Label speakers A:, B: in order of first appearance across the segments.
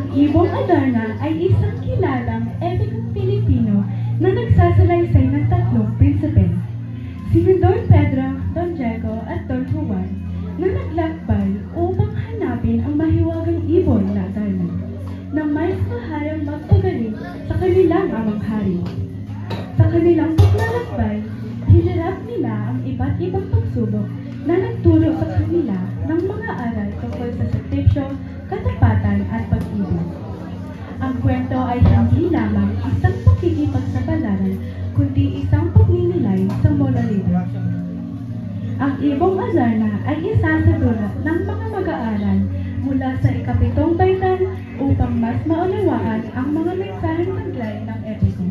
A: Ibong Adarna ay isang kilalang epikong Pilipino na nagsasalaysay ng tatlong prinsipe. Sina Don Pedro, Don Diego at Don Juan na naglakbay upang hanapin ang mahiwagang ibon na Adarna na may maharang magpagaling sa kanilang amang hari. Sa kanilang paglalakbay, hinarap nila ang iba't ibang pagsubok na nagturo sa kanila ng mga aral tungkol sa sakripisyo, katapatan at pag-ibig. Ang kwento ay hindi lamang isang pakikipagsapalaran, kundi isang pagninilay sa moralidad. Ang Ibong Adarna ay isa sa dula ng mga mag-aaral mula sa ikapitong baitan upang mas maunawaan ang mga mensaheng taglay ng epiko.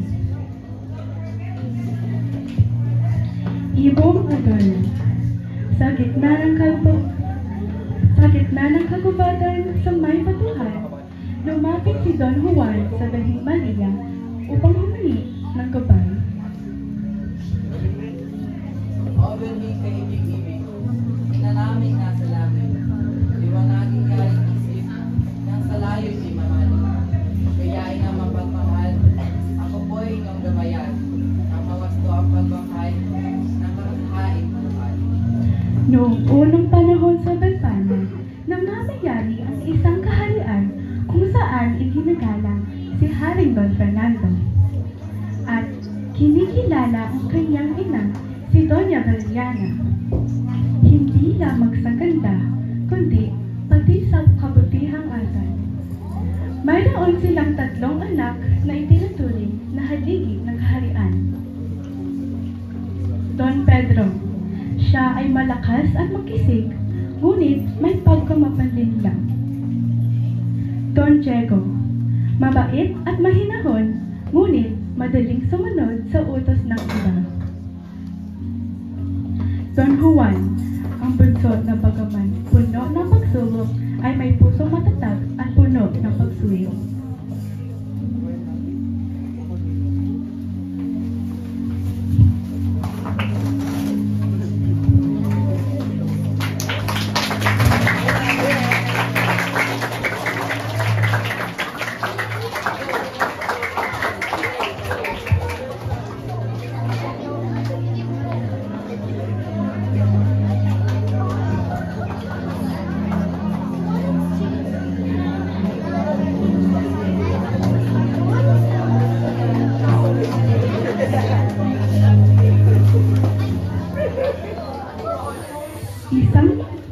A: Ibong Adarna. Sa gitna ng kagubatan sa may batuhan, lumapit si Don Juan sa Dahing Maria upang humingi ng gabay.
B: O bending kaibig-ibig, inanaming nasa langit, liwanagin ka rin isip, nang sa layo di mamaling. Kayain ang mapagmahal, ako po'y inyong gamayan, ang mawasto ang pagmahal, ng karanghain buhay.
A: Noong unang panahon sa Bantana, namamayari ang isang kaharian kung saan iginagalang si Haring Don Fernando. At kinikilala ang kanyang ina, si Doña Valeriana. Hindi lamang sa ganda, kundi pati sa kabutihang asal. Mayroon silang tatlong anak na itinuturing na haligi ng kaharian. Don Pedro. Siya ay malakas at makisig, ngunit may pagkamapanlin lang. Don Diego. Mabait at mahinahon, ngunit madaling sumunod sa utos ng iba. Don Juan. Ang bunso na bagaman puno ng pagsubok ay may puso matatag at puno ng pagsuyo.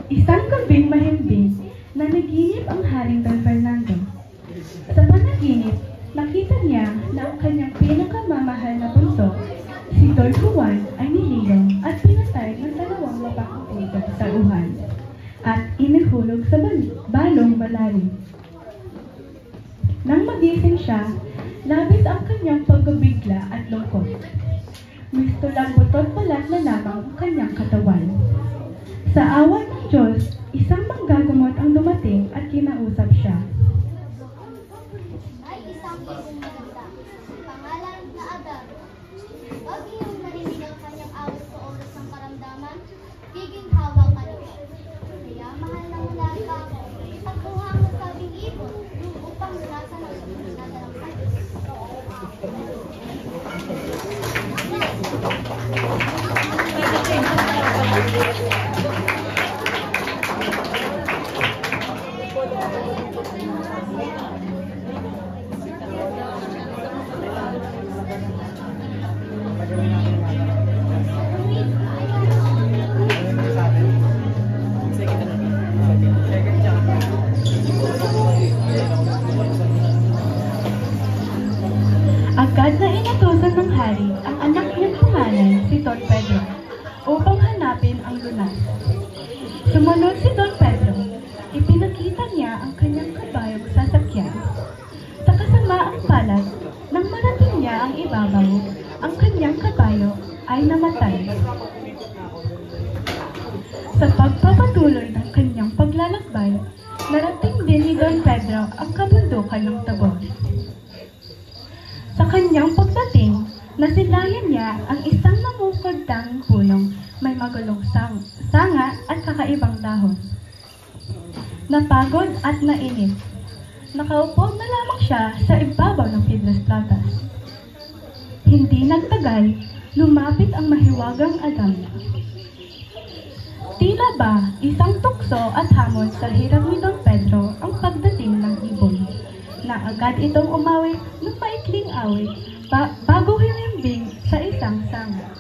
A: Isang gabing mahimbing na naginip ang Haring Don Fernando. Sa panaginip, nakita niya na ang kanyang pinakamamahal na bunso, si Don Juan, ay nililong at pinatay ng dalawang lalakang puto sa uhan at inihulog sa balong malalim. Nang magising siya, labis ang kanyang pagbibigla at lungkot. Mistulang butot balat na lamang ang kanyang katawan. Sa awa ng Diyos, isang manggagamot ang dumating at kinausap siya.
C: Ay isang ibong maganda, pangalan na Adar. Pag iyong narinig ang kanyang awit sa oras ng karamdaman, giginhawa ka niya. Kaya mahal na mula ka ako, ipagkuha mo sa ating ibon upang lunasan ang nadalang
A: Agad na inutusan ng hari ang anak niyang pangalan, si Don Pedro, upang hanapin ang lunas. Sumunod si Don Pedro, ipinakita niya ang kanyang kabayog sasakyan. Sa kasamaang palad, nang marating niya ang ibabaw, ang kanyang kabayo ay namatay. Sa pagpapatuloy ng kanyang paglalakbay, narating din ni Don Pedro ang kabundukan ng Tabor. Sa kanyang pagdating, nasilayan niya ang isang namumugdang punong may magulong sanga at kakaibang dahon. Napagod at nainip, nakaupo na lamang siya sa ibabaw ng Piedras. Hindi nagtagal, lumapit ang mahiwagang Adarna. Tila ba isang tukso at hamon sa hirap ni Don Pedro ang pagdating ng ibon, na agad itong umawit ng maikling awit bago hinimbing sa isang sanga.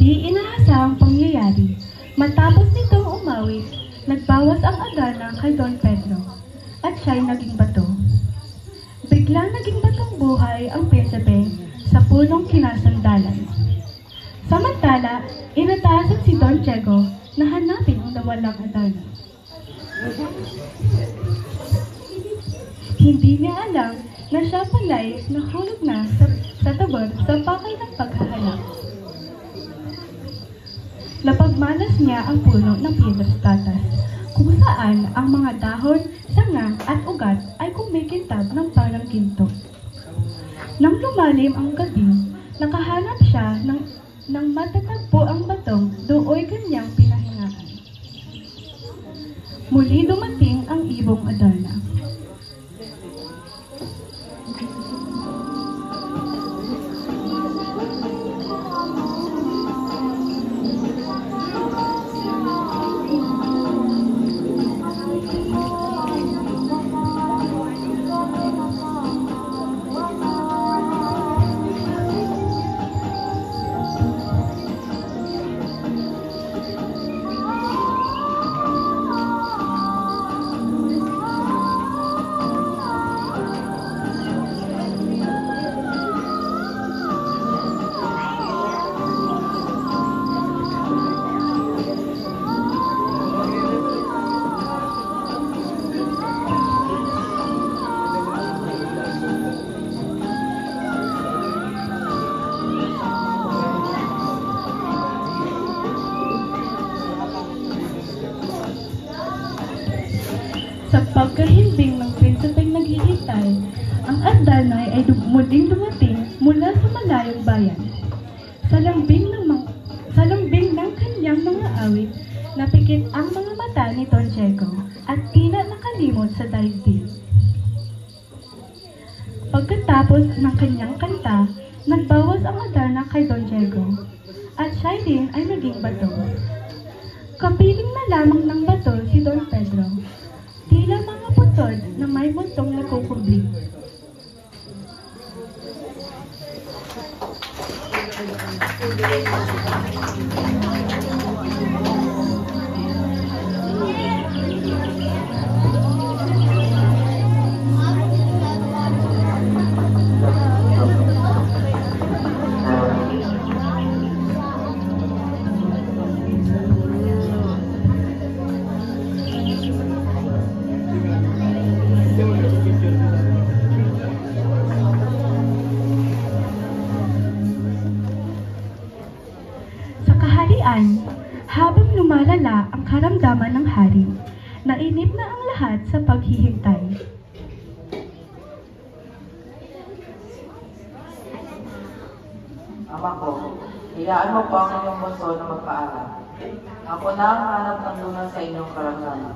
A: Di inaasahang pangyayari, matapos nitong umawit, nagbawas ang Adarna kay Don Pedro, at siya'y naging bato. Biglang naging batong buhay ang prinsipe sa punong kinasandalan. Samantala, inatasan si Don Diego na hanapin ang nawalang Adarna. Hindi niya alam na siya pala'y nahulog na sa tabor sa pakay ng paghahanap. Napagmalas niya ang puno ng Piedras, kung saan ang mga dahon, sanga at ugat ay kumikintab ng parang ginto. Nang lumalim ang gabi, nakahanap siya ng matatagpo ang batong dooy kanyang pinahingaan. Muli dumating ang ibong Adarna. Sa pagkahimbing ng prinsipeng naghihintay, ang Adarna ay muling dumating mula sa malayong bayan. Sa lambing ng kanyang mga awit, napikit ang mga mata ni Don Diego at tila nakalimot sa daigdig. Pagkatapos ng kanyang kanta, nagbawas ang Adarna kay Don Diego at siya din ay naging bato. Kapiling na lamang ng bato si Don Pedro, tila mga putod na may buntong nagkukubli. Habang lumalala ang karamdaman ng hari, nainip na ang lahat sa paghihintay.
B: Ama ko, hayaan mo po ang inyong bunso na magpaaral. Ako na ang hanap ng lunas sa inyong karamdaman.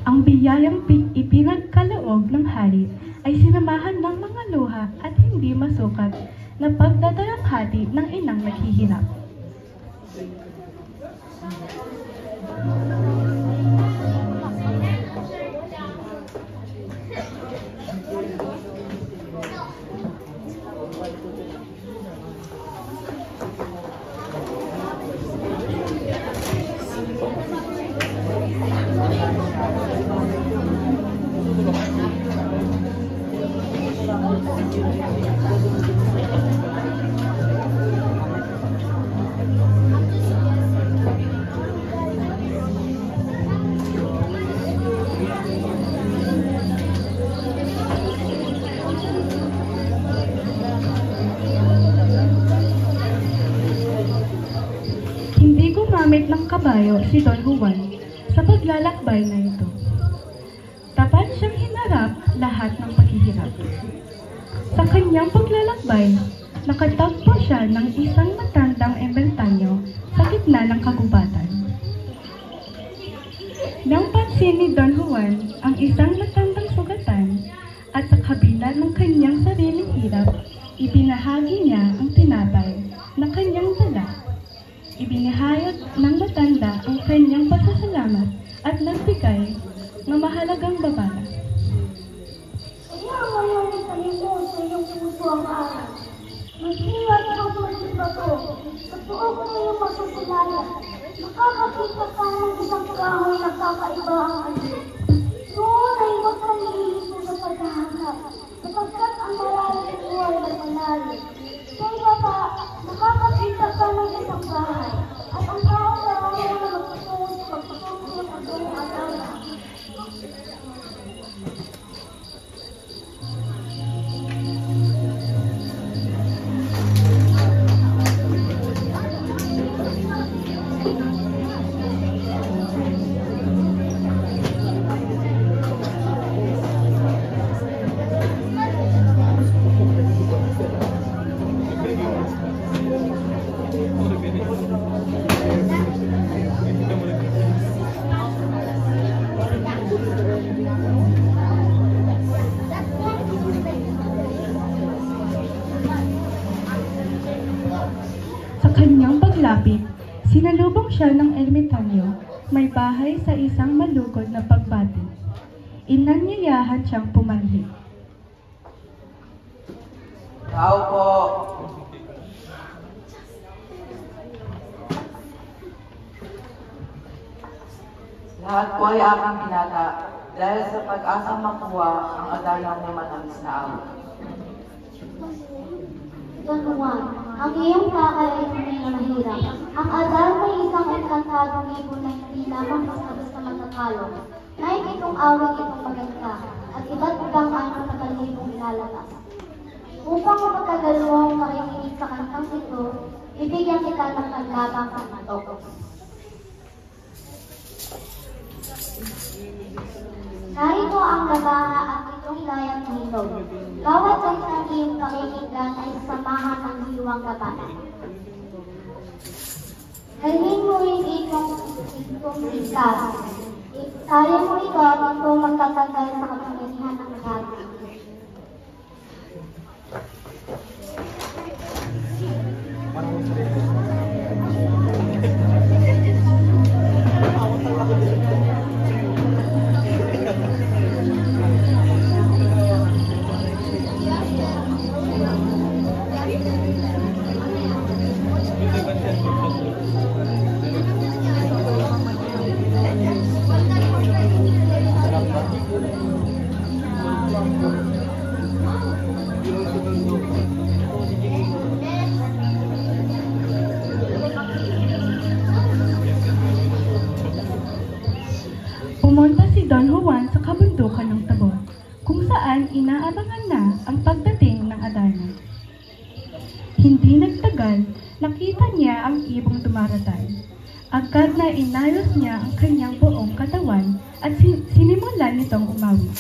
A: Ang biyayang ipinagkaloob ng hari ay sinamahan ng mga luha at hindi masukat na pagdadalamhati ng inang naghihirap. Hindi gumamit ng kabayo si Don Juan sa paglalakbay na ito. Tapat siyang hinarap lahat ng paghihirap. Sa kanyang paglalakbay, nakatagpo siya ng isang matandang ermitanyo sa gitna ng kagubatan. Nang pansin ni Don Juan ang isang matandang sugatan at sa kabila ng kanyang sariling hirap, ibinahagi niya ang tinapay na kanyang dala. Ibinahayag ng matanda ang kanyang pasasalamat at nagbigay ng mahalagang babala.
C: Kaya ngayon itanim mo sa iyong puso ang araw. Mag-ingat ang mga bato. Sa tuog na iyong masusulaya, makakakita ka ng isang kahoy na kakaiba ang alis. Doon ay huwag kang nililito sa paghahangap, sapagkat ang malalim mo ay malalim. Kaya pa, makakakita ka ng isang bahay, at ang tao na ayaw na magpatungo sa pagpatungo ng buong alaala.
A: Sa kanyang paglapit, sinalubong siya ng ermitanyo, may bahay sa isang malugod na pagbati. Inanyayahan siyang pumanhik.
B: Tao po! Lahat po ay aking binata dahil sa pag-asang makuha ang adalang may matamis na awit.
C: Don Juan, ang iyong kakay ay tunay na mahirap. Ang adal ay isang engkantadong ibon na hindi lamang basta-basta matatalo. Nais itong awit itong maganda, at iba't ibang ano na kalibong ilalabas. Upang mapagkagal mo ang makikinig sa kantang ito, bibigyan kita ng panlabang panatok. Narito ang labaha at itong layang hilog. Bawat isang iyong pakikinggan ay samahan ng hiwang labanan. Galhin mo rin itong likas. Kaya mo ito at ito magtatagal sa kapangyarihan ng lahat.
A: Pumunta si Don Juan sa kabundukan ng Tabor, kung saan inaabangan na ang pagdating ng Adarna. Hindi nagtagal, nakita niya ang ibong dumarating. Agad na inayos niya ang kanyang buong katawan at sinimulan nitong umawit.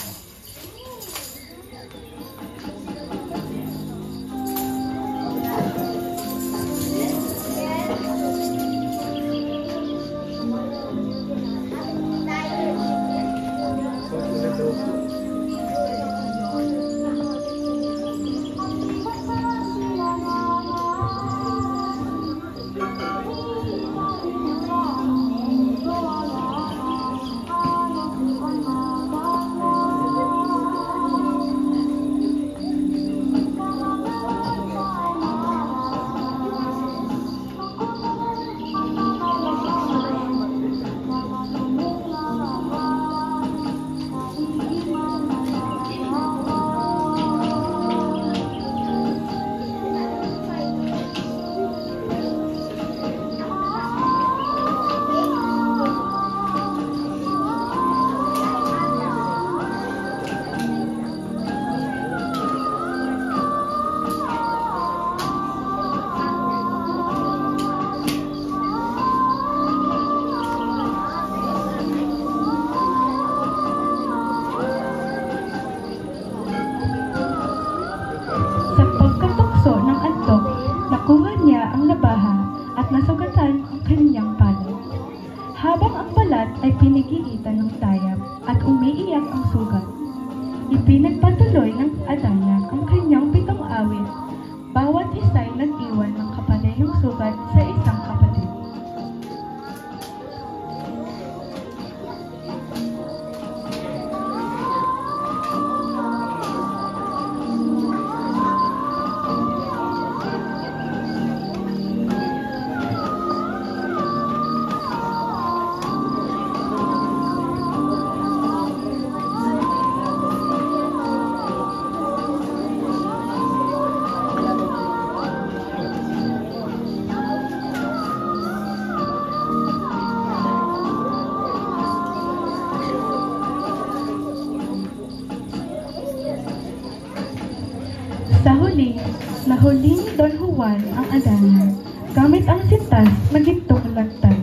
A: muli, nahuli ni Don Juan ang Adana gamit ang sintas na gintong lantad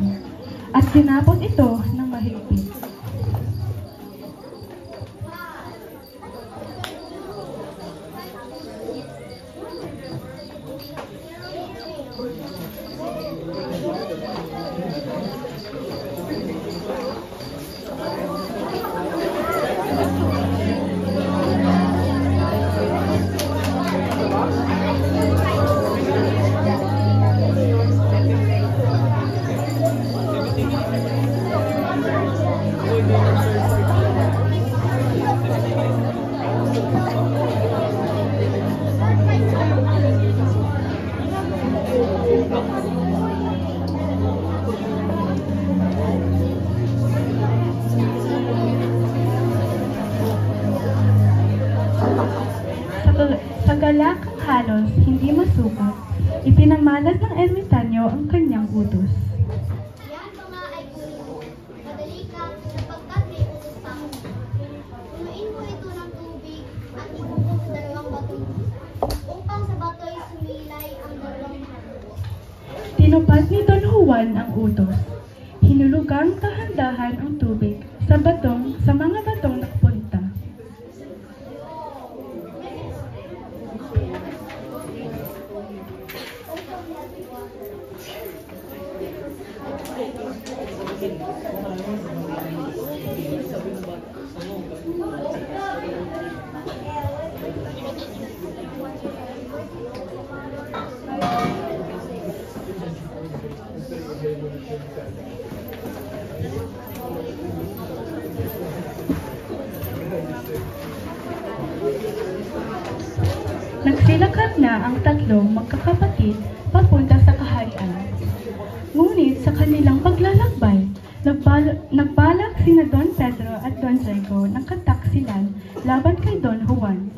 A: at ginapot ito ng mahigpit. Sa galakang halos hindi masukat, ipinamalas ng ermitanyo ang kanyang utos.
C: Yan mga ay kunin mo. Madali ka sapagkat may utos pa ako. Punuin mo ito ng tubig at ibuhos sa dalawang batong upang sa bato'y sumilay ang dalawang halo.
A: Tinupad ni Don Juan ang utos. Hinulugang kahandahan ang tubig sa mga batong nakapunta. Nagsilakad na ang tatlong magkakapatid papunta sa kaharian. Ngunit sa kanilang paglalakbay, nagbalak sina Don Pedro at Don Diego ng kataksilan laban kay Don Juan.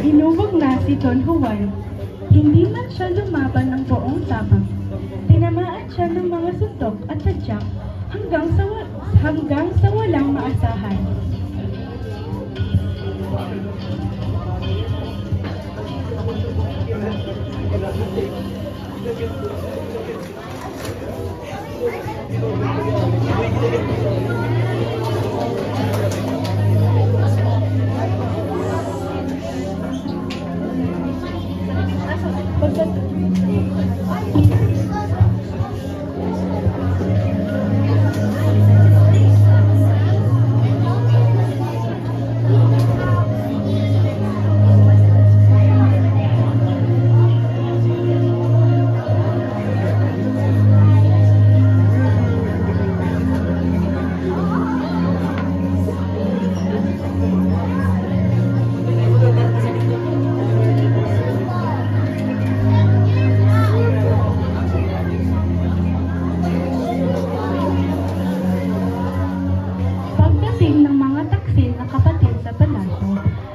A: Inubog na si Don Juan. Hindi man siya lumaban ng buong tapang. Tinamaan siya ng mga suntok at tadyak hanggang sa walang maasahan.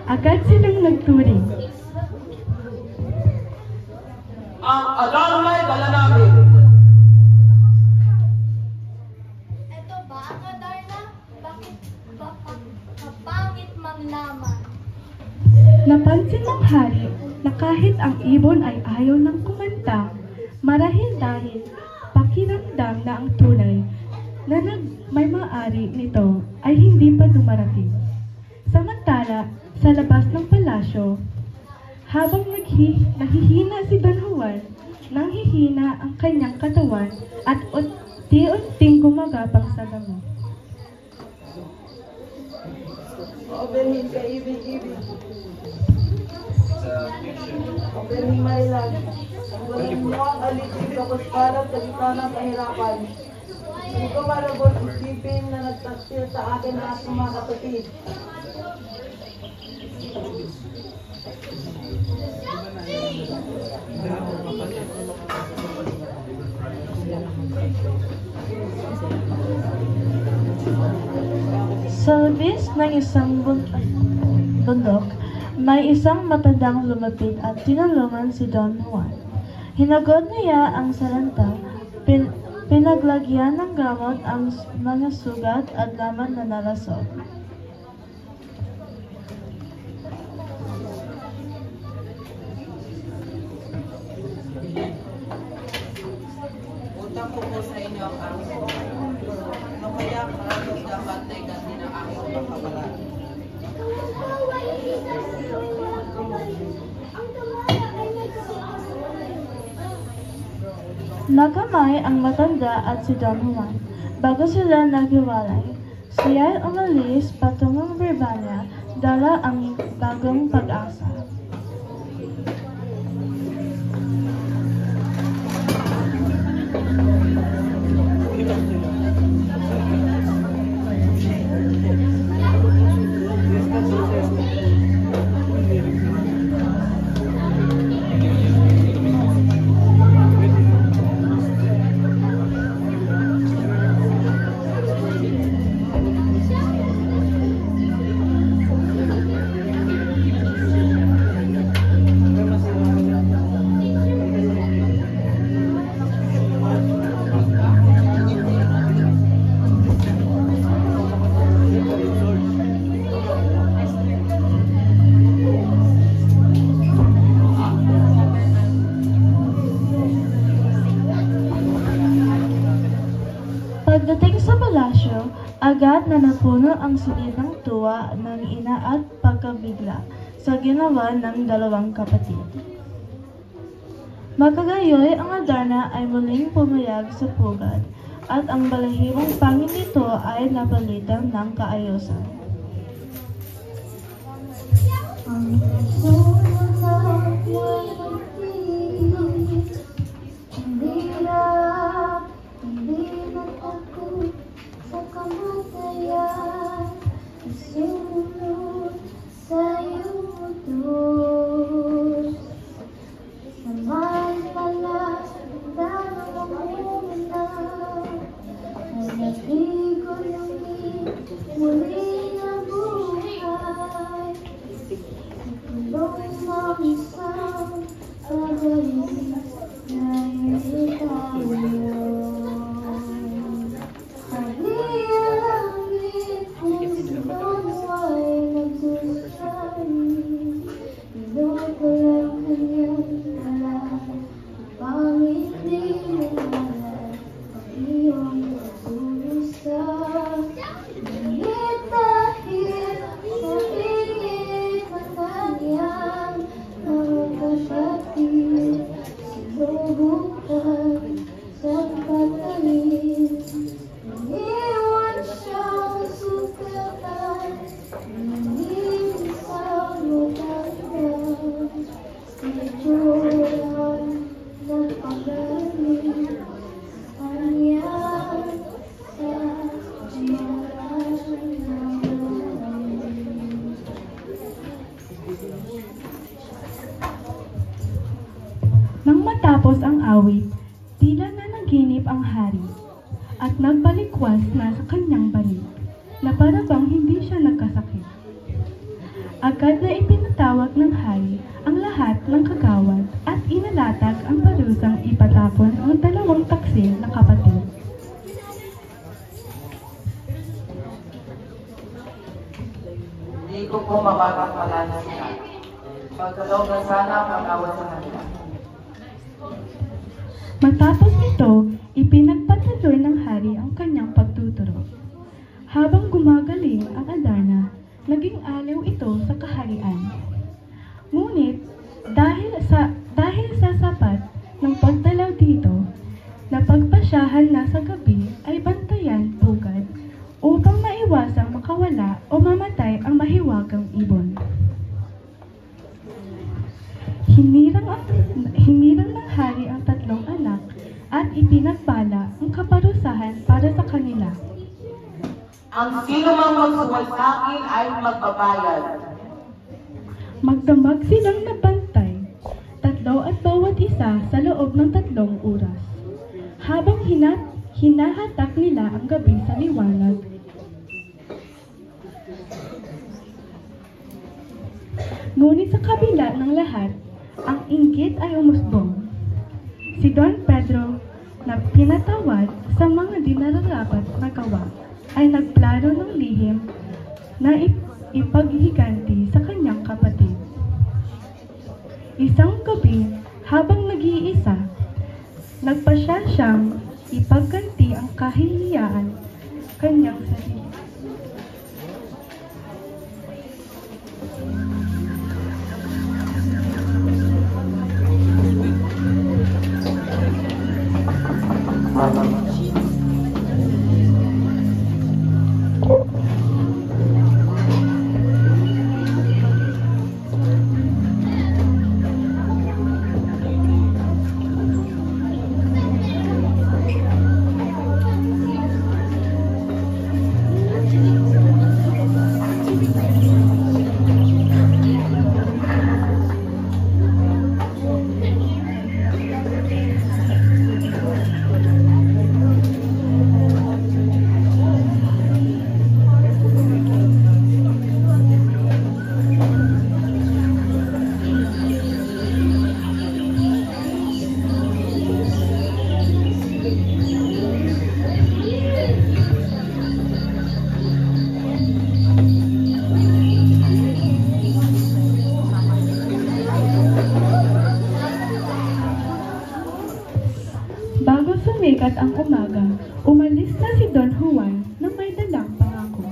A: Agad silang nagturing.
D: Ang Adarna'y dala namin.
C: Ito ba ang Adarna? Bakit ba kapangit manglaman?
A: Napansin ng hari na kahit ang ibon ay ayaw ng kumanta, marahil dahil pakiramdam na ang tunay na may maari nito ay hindi pa dumarating. Samantala, sa labas ng palasyo, habang nahihina si Don Juan, nanghihina ang kanyang katawan at unti-unting gumagapang sa damo.
B: Oberhin ka ibig-ibig. Oberhin mailag. Tanggalin mo ang alitid kapos para sa gitna ng kahirapan. Hindi ko marabot isipin na nagtaksil sa akin na aking mga kapatid.
E: Sa labis ng isang bundok, may isang matandang lumapit at tinulungan si Don Juan. Hinagod niya ang salanta, pinaglagyan ng gamot ang mga sugat at laman na nalasog.
B: Utang ko po sa inyo ang aking buhay. Ano kaya karatos dapat ay ganti ng aking pagkabalaan?
E: Nagamay ang matanda at si Don Juan. Bago sila naghiwalay, siya umalis patungong Birmania, dala ang bagong pag-asa. Pagdating sa palasyo, agad na napuno ang silid ng tuwa ng ina at pagkabigla sa ginawa ng dalawang kapatid. Magkagayoy, ang Adarna ay muling pumayag sa pugad at ang balahibong pangin nito ay napalitan ng kaayusan.
C: Sa kamatayan, isunod sa iyong utos. Samantala, dalawang muna, ay nagigulungin muli na buhay. Itulong ang isang pagaling na hindi tayo.
A: Nang matapos ang awit, tila na naginip ang hari at nagbalikwas na sa kanyang bani na para bang hindi siya nagkasakit. Agad na ipinatawag ng hari ang lahat ng kagawad at inalatag ang parusang ipatapon ang dalawang taksil na kapatid.
B: Hindi ko po mapapakalanan sila. Pagkalaw na sana ang pag-awat sa kanila.
A: Matapos ito, ipinagpatuloy ng hari ang kanyang pagtuturo. Habang gumagaling ang Adarna, naging aliw ito sa kaharian. Ngunit, dahil sa sapat ng pagdalaw dito, napagpasyahan na sa gabi ay bantayan pugad upang maiwasang makawala o mamatay ang mahiwagang ibon. Hinirang ng hari ang tatlong anak at ipinagbala ang kaparusahan para sa kanila.
D: Ang sino mang magsuwal sa akin ay magbabayad.
A: Magdamag silang nabantay, tatlo at bawat isa sa loob ng 3 oras. Habang hinahatak nila ang gabi sa liwanag, Ngunit sa kabila ng lahat, ang inggit ay umusbong. Si Don Pedro, na pinatawad sa mga di nararapat na gawa, ay nagplano ng lihim na ipaghiganti sa kanyang kapatid. Isang gabi, habang nag-iisa, nagpasya siyang ipagganti ang kahihiyaan kanyang sarili. Bago sumikat ang umaga, umalis na si Don Juan na may dalang pangako.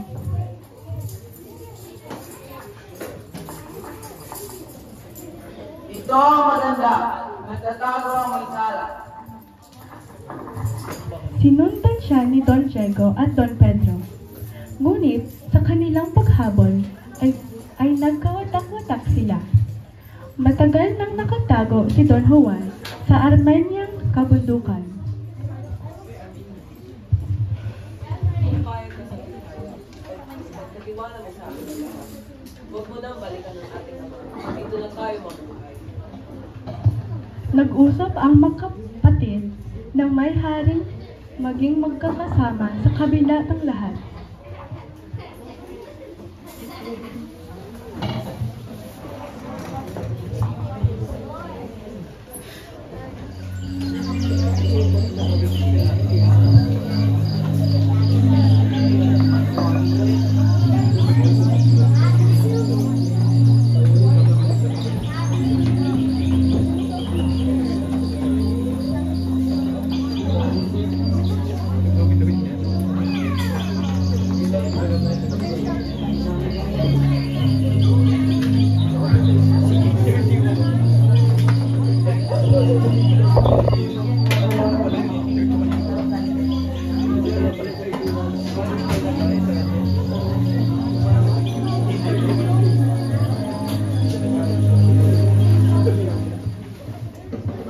D: Ito ang maganda. Nagtatago ang may sala.
A: Sinundan siya ni Don Diego at Don Pedro. Ngunit sa kanilang paghabol ay nagkawatak-watak sila. Matagal nang nakatago si Don Juan sa Armeniang kabundukan.
B: Nag-iwala mo sa akin. Huwag mo nang balikan ng ating ama. Dito na tayo mabuhay.
A: Nag-usap ang magkapatid na may haring maging magkakasama sa kabila ng lahat.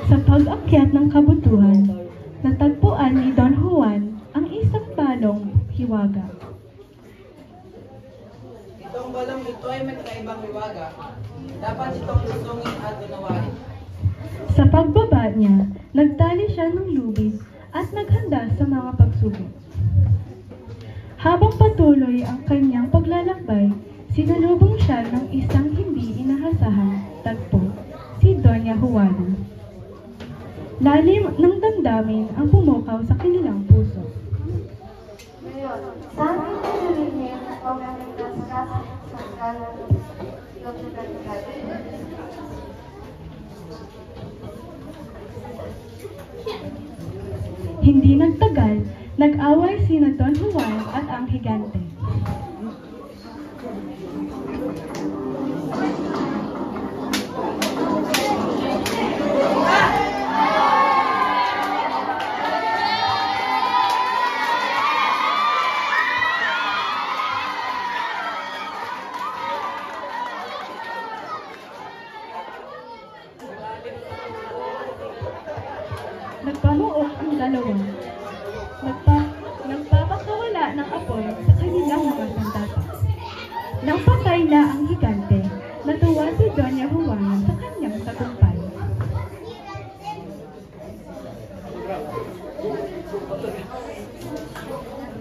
A: Sa pag-akyat ng kabutuhan, natagpuan ni Don Juan ang isang balong hiwaga.
B: Itong balong ito ay may kakaibang hiwaga. Dapat itong lusungin at unawain.
A: Sa pagbaba niya, nagtali siya ng lubid at naghanda sa mga pagsubok. Habang patuloy ang kanyang paglalakbay, sinalubong siya ng isang hindi inaasahan tagpo, si Doña Juana. Lalim ng damdamin ang pumukaw sa kanilang puso.
C: Ngayon, saan pinalilin ang mga sa kanan
A: Hindi nagtagal, nag-away sina Don Juan at ang higante. Nagpamuok ang dalawa. Nagpapakawala ng apoy sa kanilang mga sandata. Nang patay na ang higante, natuwa si Doña Juana sa kanyang tagumpay.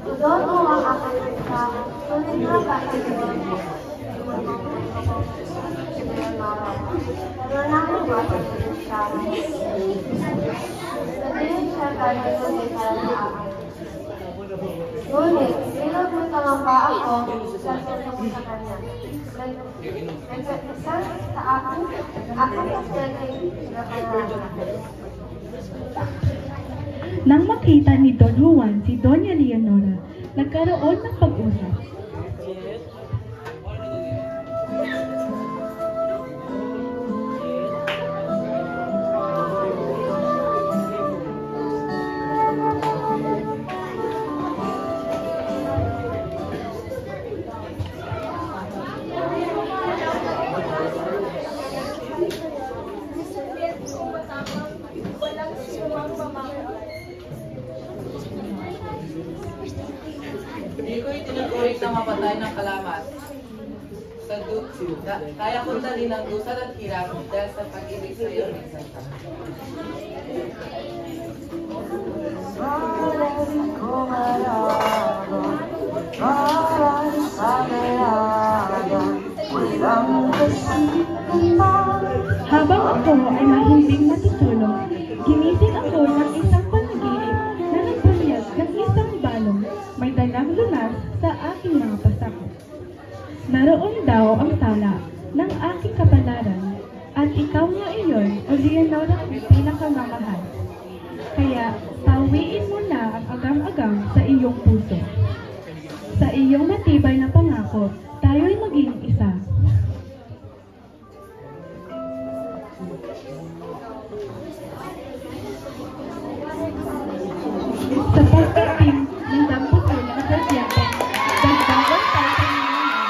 C: Doon mo ang aking sa tuloy na
E: Nananawa siya. Sabihin siya galing ko din para sa akin. Ngunit, bilang magpangamba ako, sasunod ko sa kanya. Nagkasal sa akin, ako ang dating na pangalan.
A: Nang makita ni Don Juan si Doña Leonora, nagkaroon ng pag-usap.
B: Hindi ko itinuturing na mapatay ng kalamat. Kaya kong dalhin ang dusa at hirap dahil sa pag-ibig sa iyo, minsan ka.
A: Habang ako ay mahimbing matutulog, ginising ako ng isang panaginip na nagbunyag ng isang balong may dalang lunas sa aking mga pasako. Naroon daw ang tala ng aking kapalaran at ikaw nga iyon, o Leonora, ang pinakamamahal. Kaya pawiin mo na ang agam-agam sa iyong puso. Sa iyong matibay na pangako, tayo'y maging isa. Sa pagkating ng damputo ng sadyate, dagdagan tayo sa mga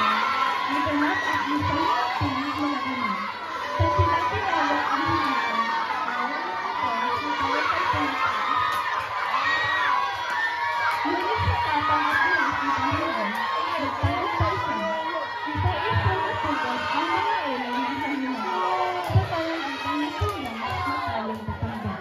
A: naganap at isang pinig mga naman. Sa sinakilala ang hinipan, ngunit sa tapang at ulis ni Panginoon, nagtawag pa isa. Isa-isa na tugot ang mga elay ng isang naman, sa pamagitan ng kanyang matalang batangga.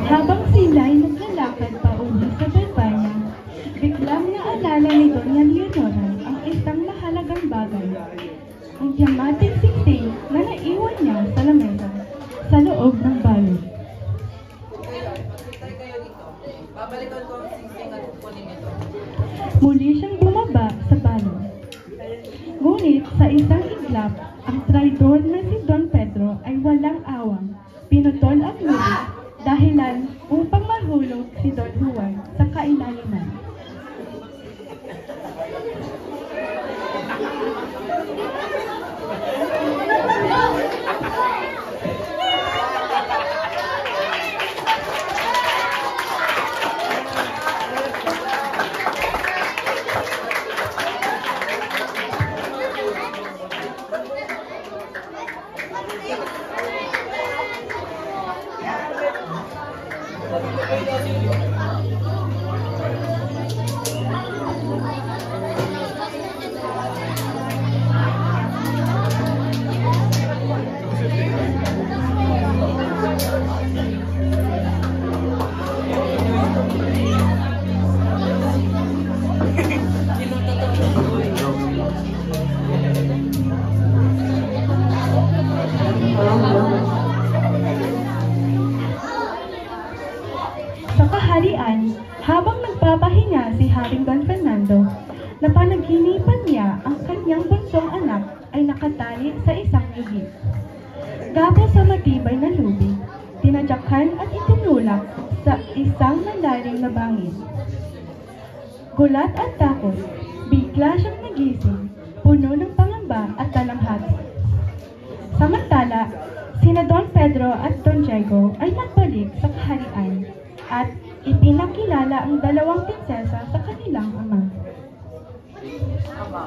A: Habang sila'y naglalakad pa uwi sa Barbanya, biglang naalala ni Doña Leonora ang isang mahalagang bagay. Ang diamanting singsing na naiwan niya sa lamesa sa loob ng balon.
B: Magsintay kayo dito. Babalikan ko ang singsing at kukunin ito.
A: Muli siyang bumaba sa balon. Ngunit sa isang iglap, ang traidor na si Don Pedro ay walang awang. Pinutol ang lubid dahilan upang mahulog si Don Juan sa kailaliman. Sa kaharian, habang nagpapahinga si Haring Don Fernando, napanaginipan niya ang kanyang bunsong anak ay nakatali sa isang higit. Gapos sa matibay na lubid, tinadyakan at itinulak sa isang malalim na bangin. Gulat at takot, bigla siyang nagising, puno ng pangamba at talamhati. Samantala, sina Don Pedro at Don Diego ay nagbalik sa kaharian at ipinakilala ang dalawang prinsesa sa kanilang ama.
D: Ama,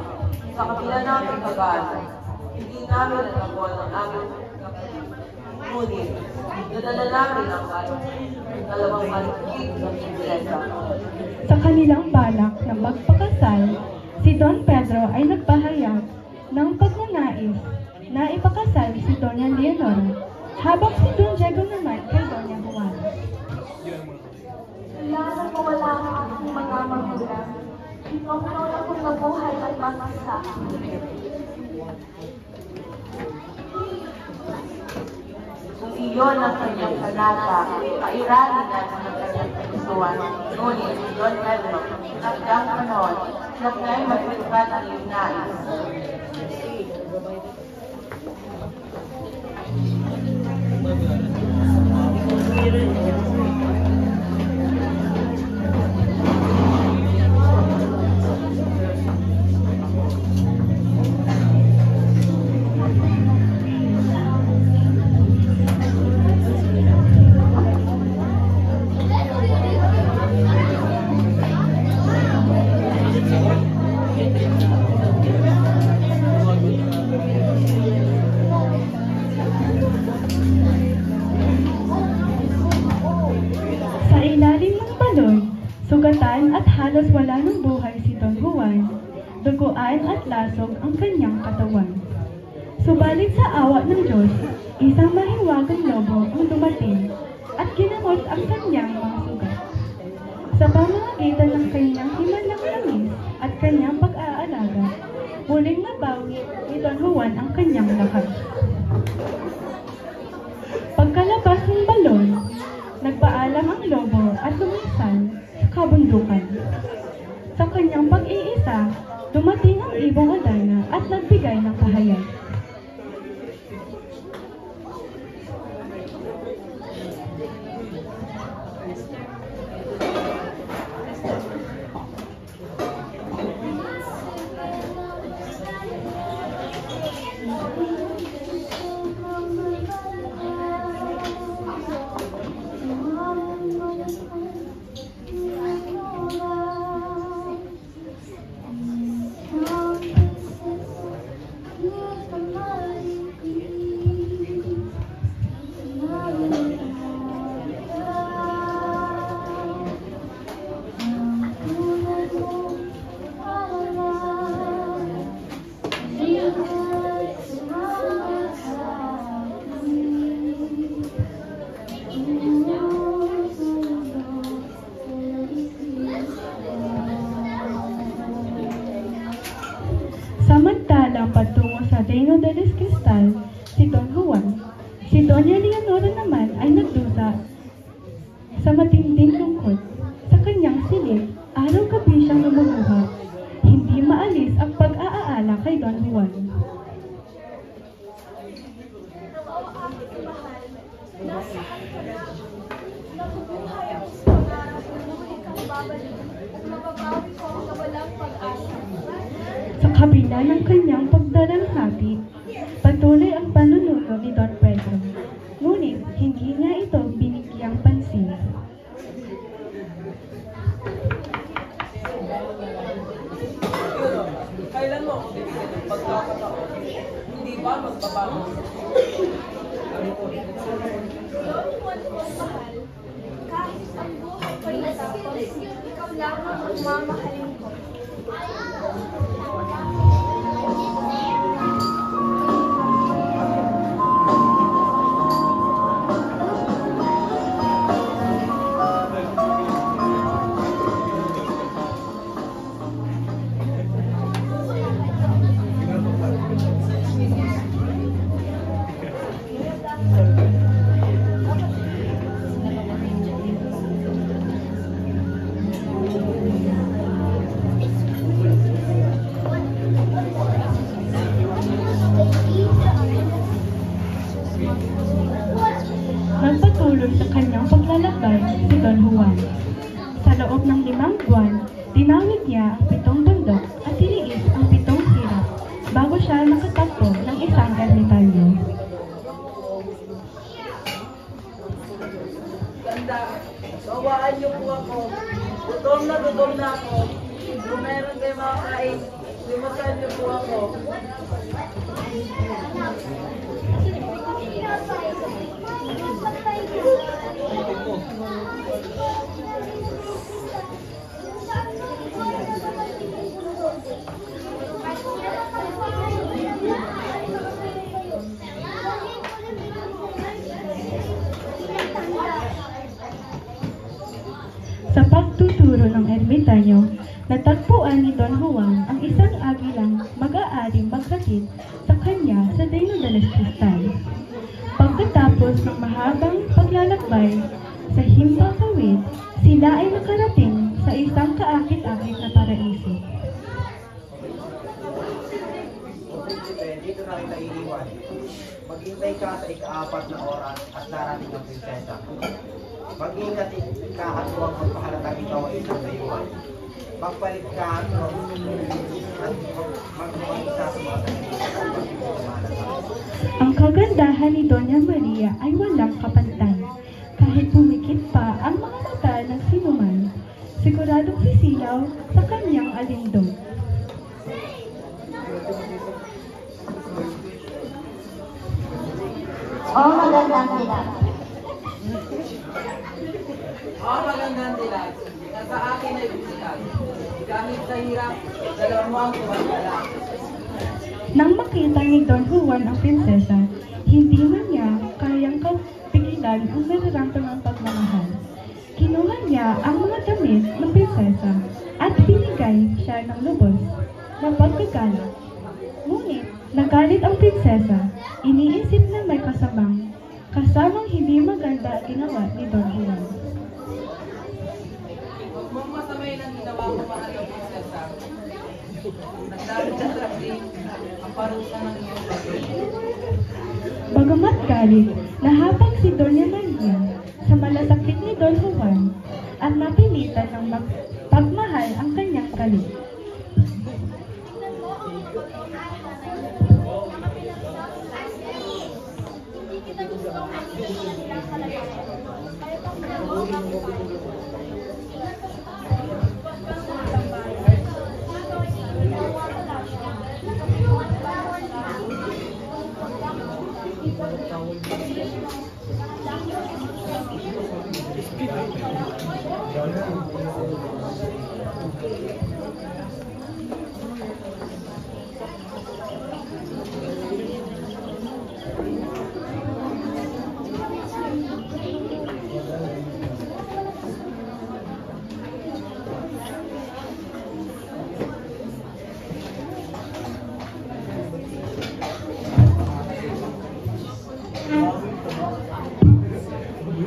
D: sa kabila namin pag-aaral, hindi namin nagabol ang aming kapatid. Ngunit, nadala namin ang dalawang maligid ng prinsesa.
A: Sa kanilang balak na magpakasal, si Don Pedro ay nagpahayag ng pagnanais na ipakasal si Doña Leonora, habang si Don Diego naman kay Doña Juana.
E: Kailangan ko wala ang aking mga magulang. Ikaw na akong nabuhay at mag-isa.
D: Kung iyon ang kanyang panata, kairanin natin ang kanyang kagustuhan. Ngunit, Don Pedro, hanggang panahon, siya nga'y magpagkat ang iyong nais.
A: Sa ilalim ng balon, sugatan at halos wala ng buhay si Don Juan, duguan at lasog ang kanyang katawan. Subalit sa awa ng Diyos, isang mahiwagang lobo ang dumating at ginamot ang kanyang mga sugat. Sa pamamagitan ng kanyang himalang langis at kanyang pag-aalaga, muling nabawi ni Don Juan ang kanyang lakas. Pagkalabas ng balon, nagpaalam ang lobo at lumisan sa kabundukan. Sa kanyang pag-iisa, dumating ang ibong Adana at nagbigay ng pahayag. Samantalang patungo sa Reino de los Cristal, si Don Juan, si Doña Leonora naman ay nagdusa sa matinding lungkot. Sa kanyang silid, araw-gabi siyang lumubuhat. Hindi maalis ang pag-aala kay Don Juan.
E: Nabubuhay ako sa pangarap na muling kang babalik at mababawi ko ang nawalang pag-asa.
A: Sa kabila ng kanyang pagdaralhati, patuloy ang panunuto ni Don Pedro. Ngunit hindi niya ito binigyang pansin.
B: Kailan mo ako bibigyan ng pagkakataon? Hindi ba magbabago?
E: Don Juan ko mahal, kahit ang buhay ko'y natapos, ikaw lamang ang mamahalin ko.
A: Nagpatuloy sa kanyang paglalakbay si Don Juan. Sa loob ng 5 buwan, tinawid niya ang 7 bundok at tiniis ang 7 hirap
D: Aawaan niyo po ako. Gutom na ako. Kung meron kayo makakain, limutan niyo po ako.
A: Sa pagtuturo ng ermitanyo, natagpuan ni Don Juan ang isang agilang mag-aaring maghatid sa kanya sa Reino de los Cristales. Pagkatapos ng mahabang paglalakbay sa himpapawid, sila ay nakarating sa isang kaakit-akit na paraiso.
F: Dito na kita iiwan. Maghintay ka sa ika-4 na oras at darating ang prinsesa. Mag-ingat ka at huwag magpahalatang ikaw ay isang dayuhan. Magpalit ka at magmamagisa sa mga
A: Ang kagandahan ni Doña Maria ay walang kapantay. Kahit pumikit pa ang mga mata ng sinuman, siguradong sisilaw sa kanyang alindog.
C: Oh, magandang dilag.
B: Magandang dilag na sa akin ay busilag. Kahit sa hirap, dalawang tuwala.
A: Nang makita ni Don Juan ang prinsesa, hindi man niya kayang pigilan ang nararamdamang pagmamahal. Kinuha niya ang mga damit ng prinsesa at binigay siya ng lubos ng pagkagalit. Ngunit nagalit ang prinsesa, iniisip na may kasamang hindi maganda ang ginawa ni Don Juan.
B: Huwag mong masamay ng ginawa mo, mahal na prinsesa. Nagdalo sa traffic ang parusa ng iyong pagkain.
A: Bagamat galit, nahapag si Doña Maria sa malasakit ni Don Juan at napilitan ng pagmahal ang kanyang galit.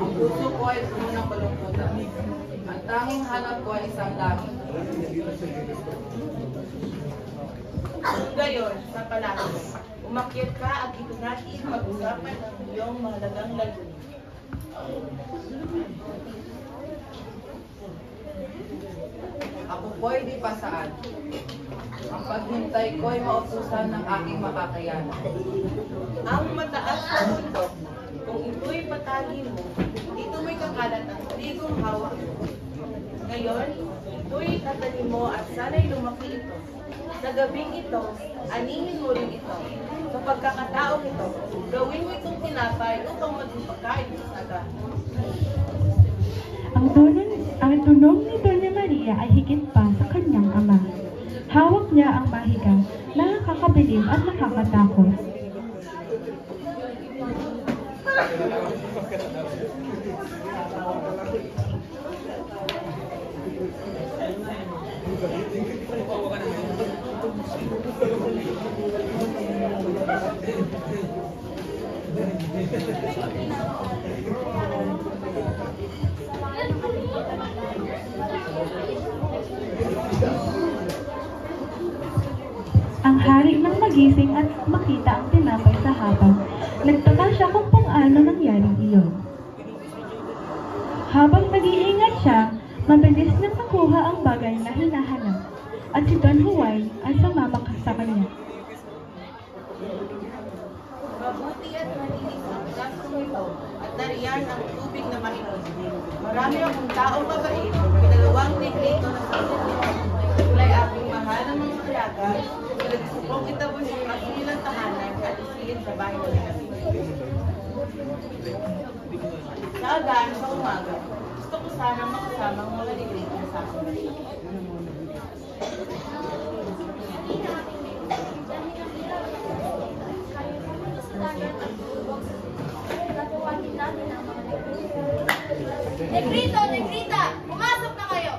B: Ang puso ko ay puno ng kalungkutan. Ang tanging hanap ko ay isang langit.
D: Ngayon, sa palato, umakyat ka at dito natin mag-usapan ng iyong mahalagang layunin.
B: Ako po'y di pasaan. Ang paghintay ko ay mautusan ng aking makakayanan.
D: Ang mataas na mundo, kung ito'y patagi mo, ito may kakalat ang trigong hawak mo. Ngayon, ito'y tatanim mo at sana'y lumaki ito. Sa gabing ito, anihin mo rin ito. Sa pagkakataong ito, gawin mo itong tinapay upang maging pagkain sa saga.
A: Ang tunog ni Doña Maria ay higit pa sa kanyang ama. Hawak niya ang mahiga, nakakabilib at nakakatakot. Ang hari nang magising at makita ang tinapay sa hapag, nagtaka siya kung paano nangyaring iyon. Habang nag-iingat siya, mabilis nang nakuha ang bagay na hinahanap, at si Don Juan ay sumama sa kanya.
D: Mabuti at malinis ang gastong ito at
G: nariyan ang tubig na mainit. Marami akong taong mabait, pinalawang negrito na sa kulay aking mahal ng mga alaga, gusto kong itabuhin ang kanilang tahanan at isilid sa bahay ng namin. Sa agaan sa umaga, gusto ko sana makasama ang mga negrito sa akin.
C: Negrito, Negrita! Pumasok na kayo!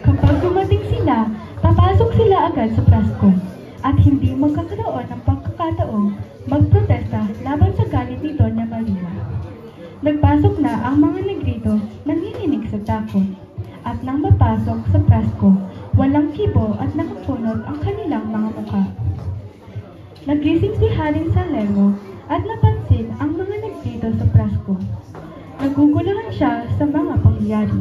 A: Kapag dumating sila, papasok sila agad sa presko at hindi magkakaroon ng pagkakataong magprotesta laban sa galit ni Doña Maria. Nagpasok na ang mga negrito nanginginig sa takot at nang mapasok sa presko, walang kibo at nakapunot ang kanilang mga mukha. Nagising si Haring Salerno at napansin ang mga negrito sa presko. Naguguluhan siya sa mga pangyayari.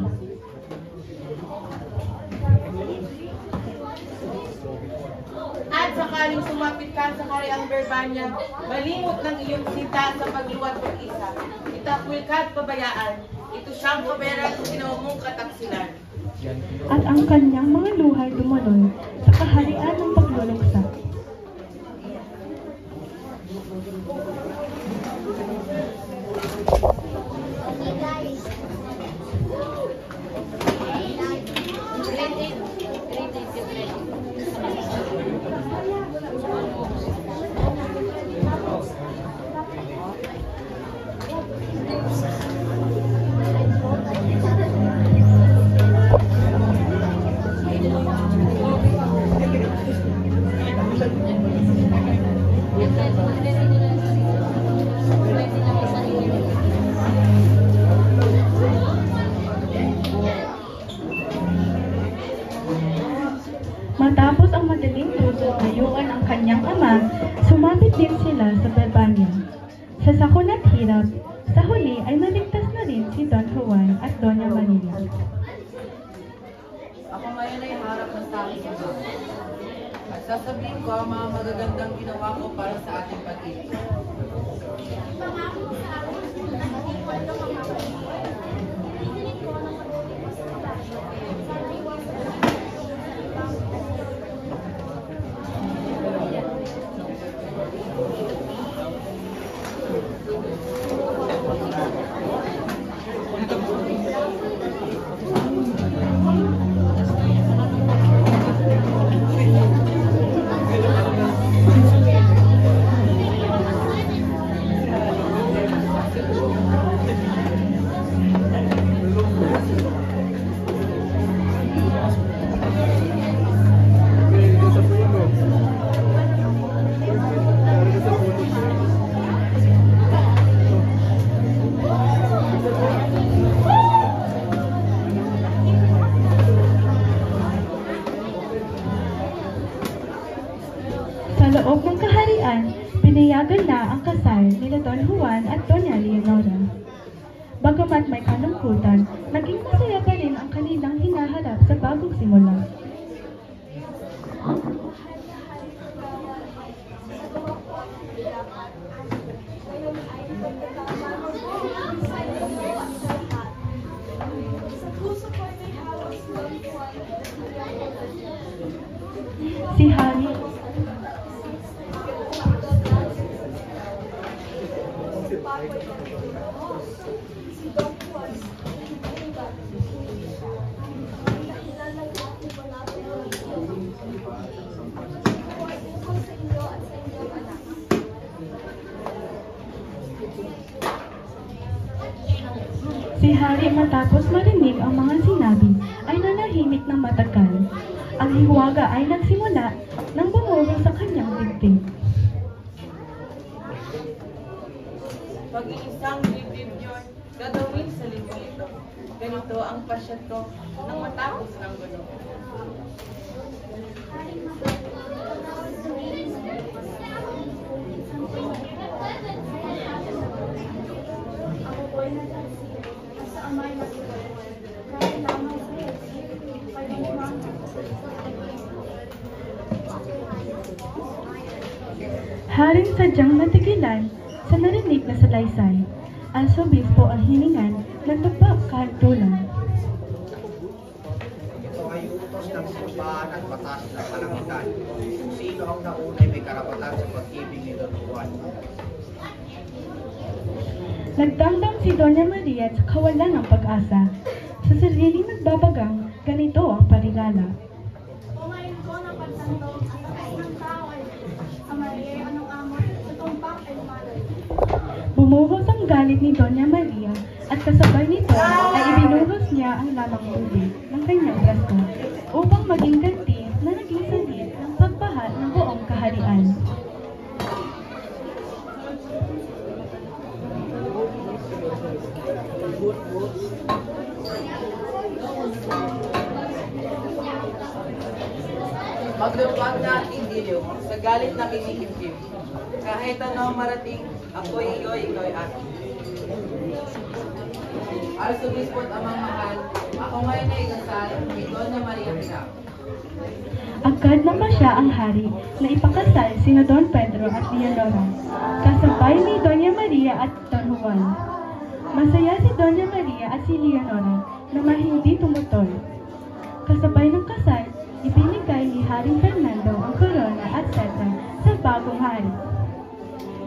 G: At sakaling sumapit ka sa Kariang Berbanya, malimot ng iyong sinta sa pagluwat mag-isa. Itakwil ka at pabayaan. Ito siyang kabera ng ginawa mong kataksilan.
A: At ang kanyang mga luhay dumalon sa kaharian ng pagluluksa.
C: Okay guys.
A: Matapos ang madaling lusot layuan ang kanyang ama, sumapit din sila sa Berbanya. Sa sakon at hirap, sa huli ay naligtas na rin si Don Juan at Doña Maria.
B: Ako ngayon ay harap ng tanging Ama. At sasabihin ko ang mga magagandang ginawa ko para sa ating pag-ibig.
C: Pangako sa akin na nag-iwan ng mga kapatid. Hinihiling ko ng pagtulong sa babae. Sana iwasan ang
A: Sa loob ng kaharian, pinayagan na ang kasal nila Don Juan at Doña Leonora. Bagamat may kalungkutan, naging masaya pa rin ang kanilang hinaharap sa bagong simula. Si Harry Si Harry matapos marinig ang mga sinabi ay nanahimik ng matagal. Ang hiwaga ay nagsimula nang bumulong sa kanyang dibdib.
G: Pag-iisang dibdib yun, gagawin sa libong ito. Ganito ang pasyat ko nang matapos ng gulo.
C: Ako po'y nagtasin sa amay na ito. Kahit lamang sa iyo, pag-iwan.
A: Haring sadyang natigilan sa narinig na salaysay. Arsobispo ang hiningan ng nagpakahantulan.
F: Ito ay utos ng simbahan at batas ng kalangitan. Kung sino ang naunay may karapatan sa pag-ibig ni Don Juan.
A: Nagdamdam si Doña Maria sa kawalan ng pag-asa. Sa sariling nagbabagang, ganito ang parilala.
C: Kumain ko ng pagsanto at ang isang tao ay Maria, anong amot, sa tumpang ay lumalag.
A: Bumuhos ang galit ni Doña Maria at kasabay nito ay ibinuhos niya ang lamang tubig ng kanyang braso upang maging ganti na naging sanhi ng pagbaha ng buong kaharian.
B: Magluwag natin diyo sa galit na kinikimkim. Kahit ano ang marating, ako'y iyo'y ikaw ay akin. Arsobispo at amang mahal, ako ngayon ay kasal ni Doña Maria Pilar.
A: Agad naman siya ang hari na ipakasal sina Don Pedro at Leonora, kasabay ni Doña Maria at Don Juan. Masaya si Doña Maria at si Leonora na hindi tumutol. Kasabay ng kasal, ibinigay ni Haring Fernando ang korona at setra sa bagong hari.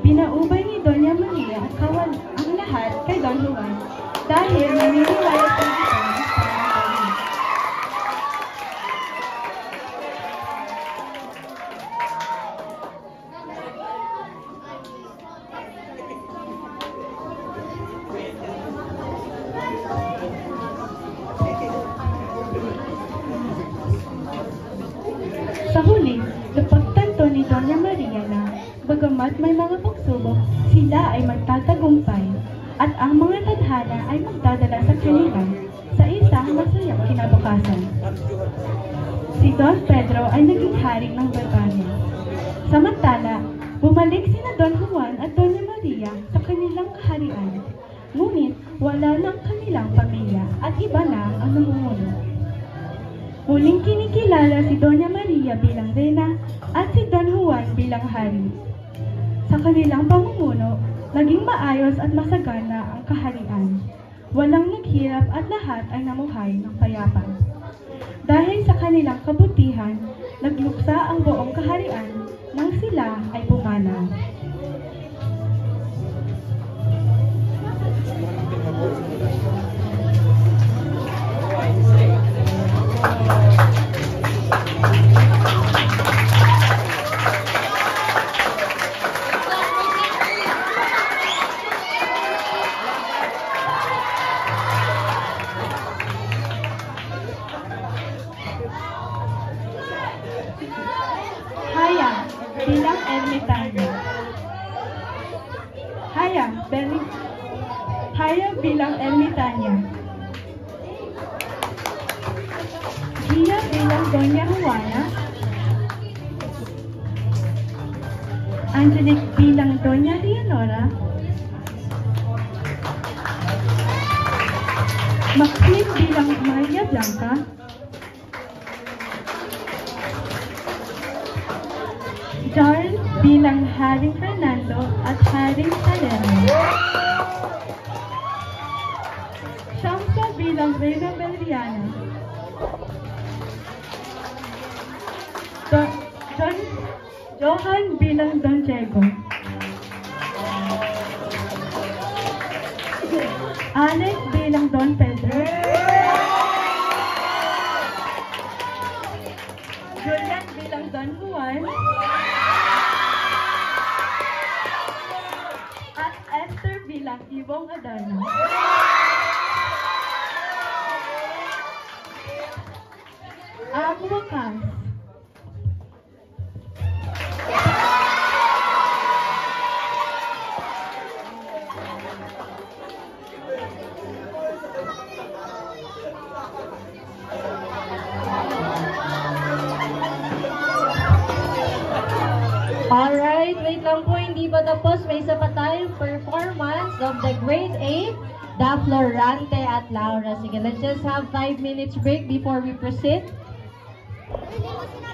A: Pinaubay ni Doña Maria ang lahat kay Don Juan dahil naniniwala sa ito ang pangalan. Sa huli, napagtanto ni Doña Maria na bagamat may mga pagsubok, sila ay magtatagumpay at ang mga tadhana ay magdadala sa kanila sa isang masayang kinabukasan. Si Don Pedro ay naging hari ng Barbania. Samantala, bumalik sina Don Juan at Doña Maria sa kanilang kaharian. Ngunit wala na ang kanilang pamilya at iba na ang namumuno. Muling kinikilala si Doña Maria bilang reyna at si Don Juan bilang hari. Sa kanilang pamumuno, naging maayos at masagana ang kaharian. Walang naghirap at lahat ay namuhay ng payapa. Dahil sa kanilang kabutihan, nagluksa ang buong kaharian nang sila ay pumanaw. Hayang bilang ermitanyo. Hayang bilang ermitanya. Gia bilang Doña Juana. Angelic bilang Doña Leonora. Maxine bilang Maria Blanca. Charles bilang Haring Fernando at Haring Salerno. Shamsa bilang Reyna Belriana. Johan bilang Don Diego. Alex bilang Don Pedro. Julian bilang Don Juan. At Esther bilang Ibong Adana. Ang wakas.
H: Alright, wait lang po, hindi pa tapos. May isa pa tayong performance of the grade 8, the Florante at Laura. Sige, let's just have 5 minutes break before we proceed.
C: Hindi mo sinabi